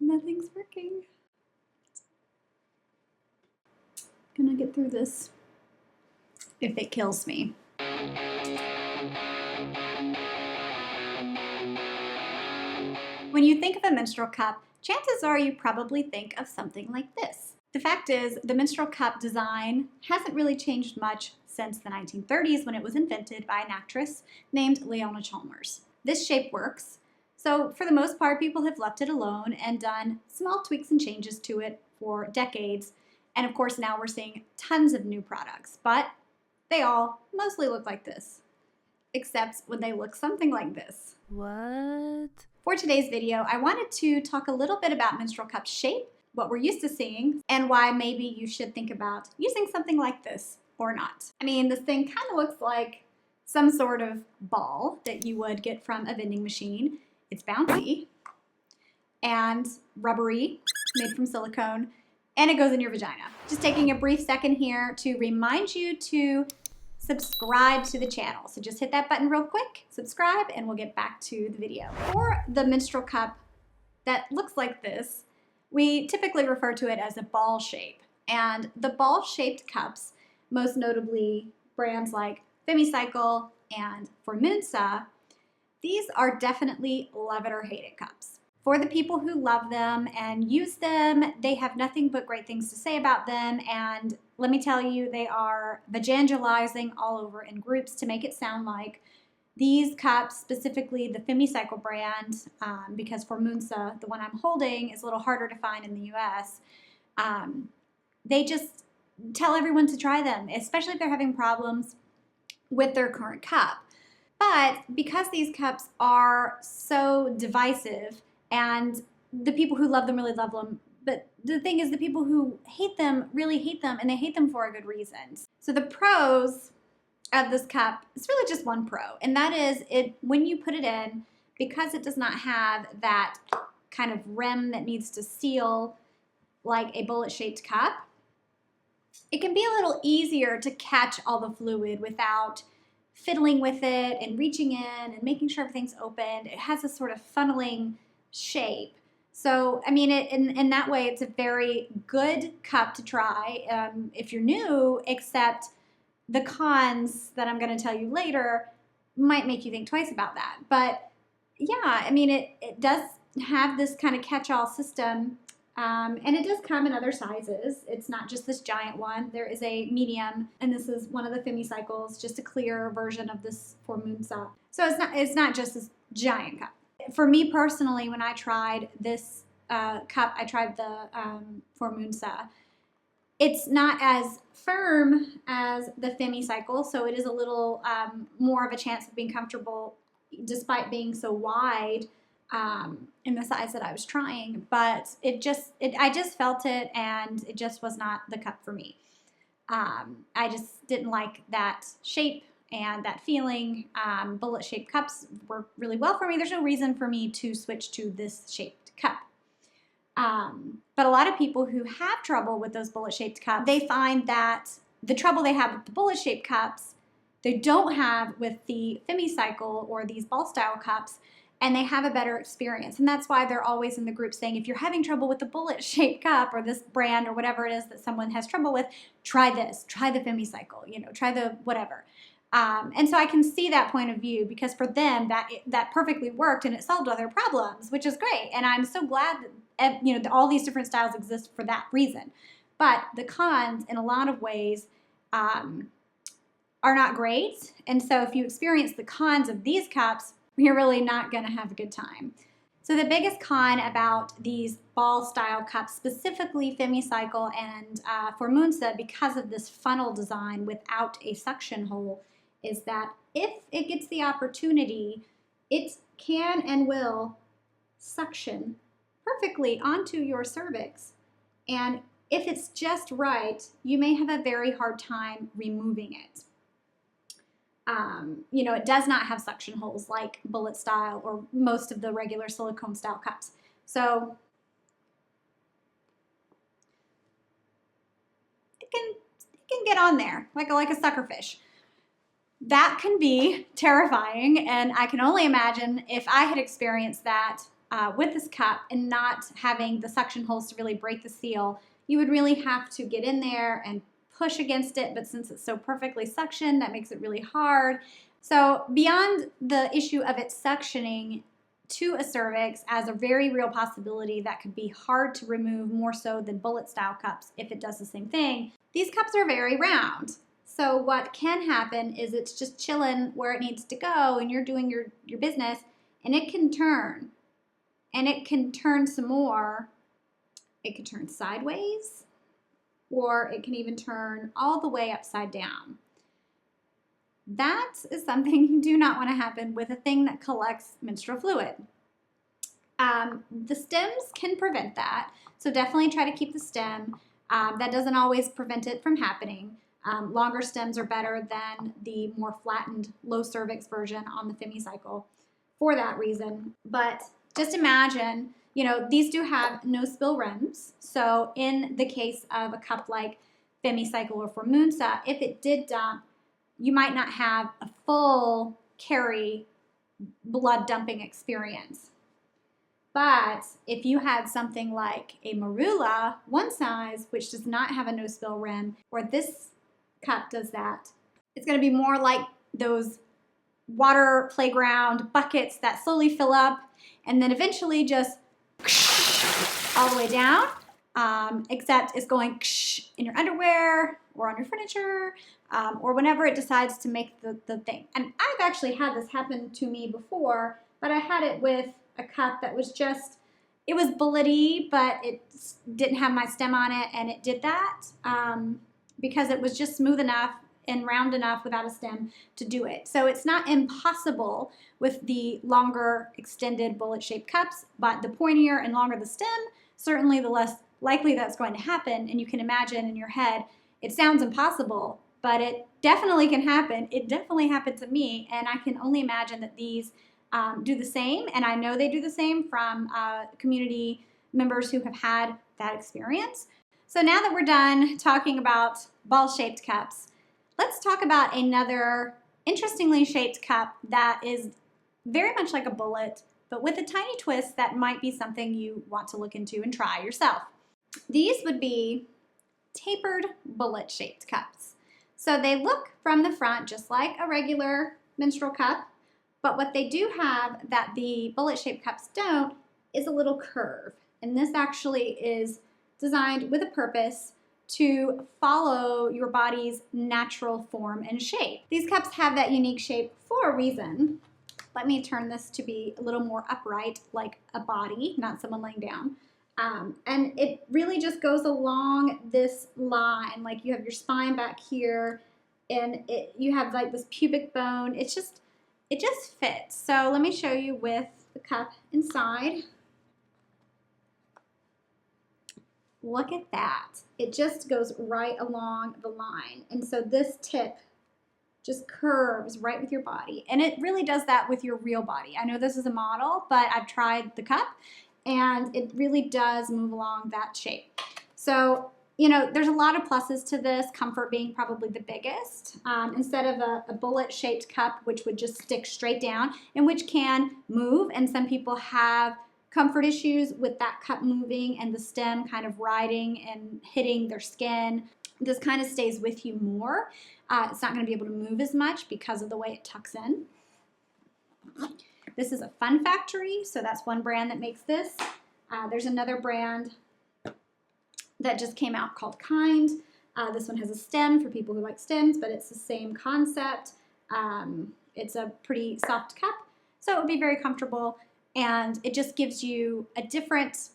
Nothing's working. Gonna get through this if it kills me. When you think of a menstrual cup, chances are you probably think of something like this. The fact is, the menstrual cup design hasn't really changed much since the 1930s when it was invented by an actress named Leona Chalmers. This shape works, so for the most part, people have left it alone and done small tweaks and changes to it for decades. And of course, now we're seeing tons of new products, but they all mostly look like this, except when they look something like this. What? For today's video, I wanted to talk a little bit about menstrual cup shape, what we're used to seeing, and why maybe you should think about using something like this or not. I mean, this thing kind of looks like some sort of ball that you would get from a vending machine. It's bouncy and rubbery, made from silicone, and it goes in your vagina. Just taking a brief second here to remind you to subscribe to the channel. So just hit that button real quick, subscribe, and we'll get back to the video. For the menstrual cup that looks like this, we typically refer to it as a ball shape. And the ball-shaped cups, most notably brands like PACII and Formosa, these are definitely love it or hate it cups. For the people who love them and use them, they have nothing but great things to say about them, and let me tell you, they are evangelizing all over in groups to make it sound like these cups, specifically the PACII brand, because Formosa, the one I'm holding, is a little harder to find in the US, they just tell everyone to try them, especially if they're having problems with their current cup. But because these cups are so divisive, and the people who love them really love them, but the thing is the people who hate them really hate them, and they hate them for a good reason. So the pros of this cup, it's really just one pro, and that is when you put it in, because it does not have that kind of rim that needs to seal like a bullet-shaped cup, it can be a little easier to catch all the fluid without fiddling with it and reaching in and making sure everything's open. It has a sort of funneling shape. So, I mean, in that way, it's a very good cup to try if you're new, except the cons that I'm going to tell you later might make you think twice about that. But yeah, I mean, it does have this kind of catch-all system, and it does come in other sizes. It's not just this giant one. There is a medium, and this is one of the PACIIs, just a clearer version of this Formosa. So it's not just this giant cup. For me personally, when I tried this cup, I tried the Formosa. It's not as firm as the PACII, so it is a little more of a chance of being comfortable despite being so wide in the size that I was trying. But I just felt it, and it just was not the cup for me. I just didn't like that shape and that feeling. Bullet-shaped cups work really well for me. There's no reason for me to switch to this shaped cup. But a lot of people who have trouble with those bullet-shaped cups, they find that the trouble they have with the bullet-shaped cups, they don't have with the PACII or these ball-style cups, and they have a better experience. And that's why they're always in the group saying, if you're having trouble with the bullet-shaped cup or this brand or whatever it is that someone has trouble with, try this, try the PACII, try the whatever. And so I can see that point of view, because for them that perfectly worked and it solved all their problems, which is great. And I'm so glad that all these different styles exist for that reason. But the cons, in a lot of ways, are not great. And so if you experience the cons of these cups, you're really not going to have a good time. So the biggest con about these ball-style cups, specifically PACII and Formosa, because of this funnel design without a suction hole, is that if it gets the opportunity, it can and will suction perfectly onto your cervix. And if it's just right, you may have a very hard time removing it. It does not have suction holes like bullet style or most of the regular silicone style cups. So it can get on there like a suckerfish. That can be terrifying, and I can only imagine if I had experienced that with this cup and not having the suction holes to really break the seal, you would really have to get in there and push against it, but since it's so perfectly suctioned, that makes it really hard. So beyond the issue of it suctioning to a cervix as a very real possibility that could be hard to remove more so than bullet style cups if it does the same thing, these cups are very round. So what can happen is it's just chilling where it needs to go and you're doing your business and it can turn. And it can turn some more. It can turn sideways or it can even turn all the way upside down. That is something you do not want to happen with a thing that collects menstrual fluid. The stems can prevent that, so definitely try to keep the stem. That doesn't always prevent it from happening. Longer stems are better than the more flattened low cervix version on the FemiCycle for that reason. But just imagine, you know, these do have no spill rims. So in the case of a cup like FemiCycle or for Moonsa, if it did dump, you might not have a full carry blood dumping experience. But if you had something like a Marula, one size, which does not have a no spill rim, or this cup does that, it's going to be more like those water playground buckets that slowly fill up and then eventually just all the way down, except it's going in your underwear or on your furniture or whenever it decides to make the thing. And I've actually had this happen to me before, but I had it with a cup that was just, it was bullety, but it didn't have my stem on it, and it did that because it was just smooth enough and round enough without a stem to do it. So it's not impossible with the longer extended bullet shaped cups, but the pointier and longer the stem, certainly the less likely that's going to happen. And you can imagine in your head, it sounds impossible, but it definitely can happen. It definitely happened to me, and I can only imagine that these do the same, and I know they do the same from community members who have had that experience. So now that we're done talking about ball-shaped cups, let's talk about another interestingly shaped cup that is very much like a bullet, but with a tiny twist that might be something you want to look into and try yourself. These would be tapered bullet-shaped cups. So they look from the front just like a regular menstrual cup, but what they do have that the bullet-shaped cups don't is a little curve. And this actually is designed with a purpose to follow your body's natural form and shape. These cups have that unique shape for a reason. Let me turn this to be a little more upright, like a body, not someone laying down. And it really just goes along this line, like you have your spine back here, and you have like this pubic bone. It just fits. So let me show you with the cup inside. Look at that. It just goes right along the line. And so this tip just curves right with your body. And it really does that with your real body. I know this is a model, but I've tried the cup and it really does move along that shape. So, you know, there's a lot of pluses to this, comfort being probably the biggest. Instead of a bullet-shaped cup, which would just stick straight down, and which can move, and some people have comfort issues with that cup moving and the stem kind of riding and hitting their skin. This kind of stays with you more. It's not going to be able to move as much because of the way it tucks in. This is a Fun Factory, so that's one brand that makes this. There's another brand that just came out called Kind. This one has a stem for people who like stems, but it's the same concept. It's a pretty soft cup, so it would be very comfortable, and it just gives you a different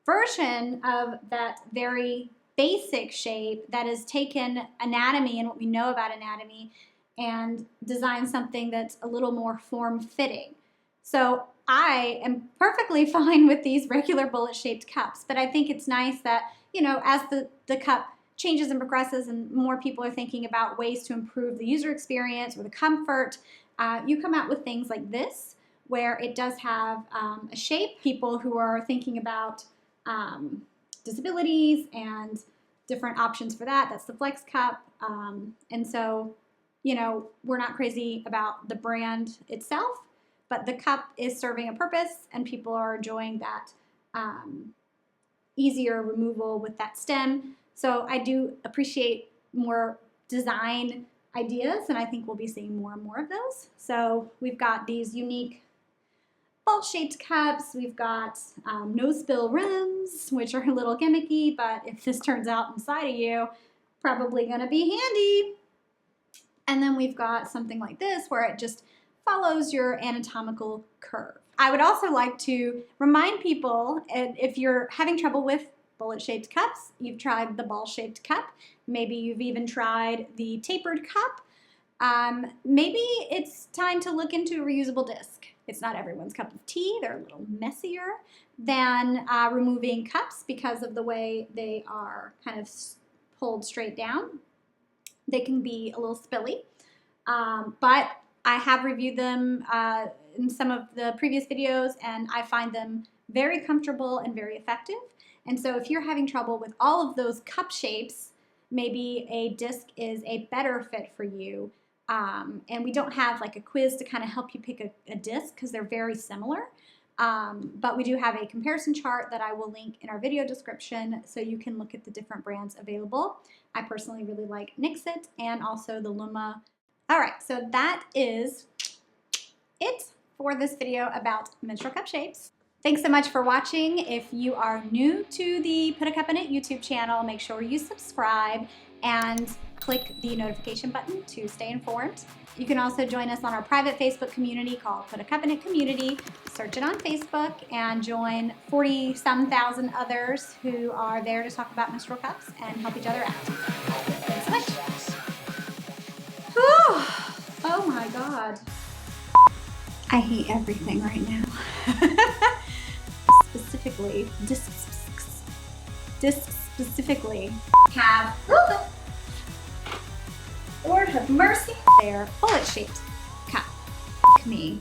version of that very basic shape that has taken anatomy and what we know about anatomy and designed something that's a little more form-fitting. So I am perfectly fine with these regular bullet-shaped cups, but I think it's nice that, you know, as the cup changes and progresses and more people are thinking about ways to improve the user experience or the comfort, you come out with things like this, where it does have a shape. People who are thinking about disabilities and different options for that, that's the Flex Cup. And so, you know, we're not crazy about the brand itself, but the cup is serving a purpose and people are enjoying that easier removal with that stem. So I do appreciate more design ideas, and I think we'll be seeing more and more of those. So we've got these unique ball-shaped cups. We've got no-spill rims, which are a little gimmicky, but if this turns out inside of you, probably gonna be handy. And then we've got something like this where it just follows your anatomical curve. I would also like to remind people, if you're having trouble with bullet-shaped cups, you've tried the ball-shaped cup, maybe you've even tried the tapered cup, maybe it's time to look into a reusable disc. It's not everyone's cup of tea. They're a little messier than removing cups because of the way they are kind of pulled straight down. They can be a little spilly, but I have reviewed them in some of the previous videos, and I find them very comfortable and very effective. And so if you're having trouble with all of those cup shapes, maybe a disc is a better fit for you. And we don't have like a quiz to kind of help you pick a disc because they're very similar. But we do have a comparison chart that I will link in our video description so you can look at the different brands available. I personally really like Nixit and also the Luma. All right, so that is it for this video about menstrual cup shapes. Thanks so much for watching. If you are new to the Put a Cup in It YouTube channel, make sure you subscribe and click the notification button to stay informed. You can also join us on our private Facebook community called Put a Cup in It Community. Search it on Facebook and join 40-some thousand others who are there to talk about menstrual cups and help each other out. Thanks so much. Whew. Oh my God. I hate everything right now. Specifically, discs specifically have, Lord have mercy, they're bullet-shaped cup. Me.